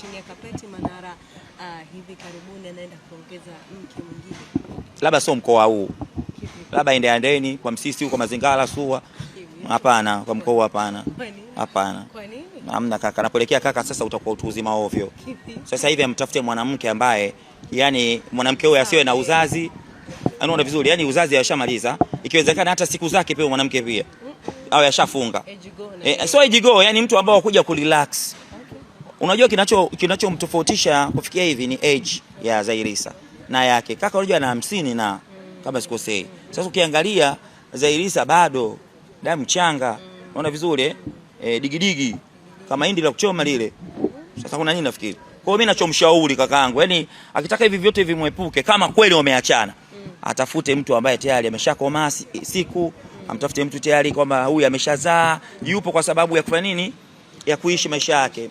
chini ya kapeti Manara hivi karibuni anaenda kuongeza mke mwingine. Labda sio mkoa huu. Labda ende andeni kwa Msisi huko Mazingara Suwa. Hapana, kwa mkoa hapana. Hapana. Kwa nini? Hamna kaka, napelekea kaka sasa utakuwa utu uzima ovyo. Sasa hivi amtafute mwanamke ambaye yani mwanamke huyo asiwe na uzazi. Anaona vizuri, yani uzazi ashamaliza. Ikiwezekana hata siku zake pia mwanamke pia. Au yashafunga. So ejigo, yani mtu ambao kuja kurelax. Unajua kinachomtofautisha kufikia hivi ni age ya Zailisa na yake. Kaka unajua ana 50 na kama sikosei. Sasa ukiangalia Zailisa bado damu changa. Unaona vizuri digidigi kama hindi la kuchoma lile. Sasa kuna nini nafikiri? Kwa hiyo mimi nachomshauri kakaangu, yani akitaka hivi vyote vimwepuke kama kweli wameachana. Atafute mtu ambaye tayari ameshakomaa siku, amtafute mtu tayari kwamba huyu ameshazaa, yupo kwa sababu ya kufanya nini? Ya kuishi maisha yake.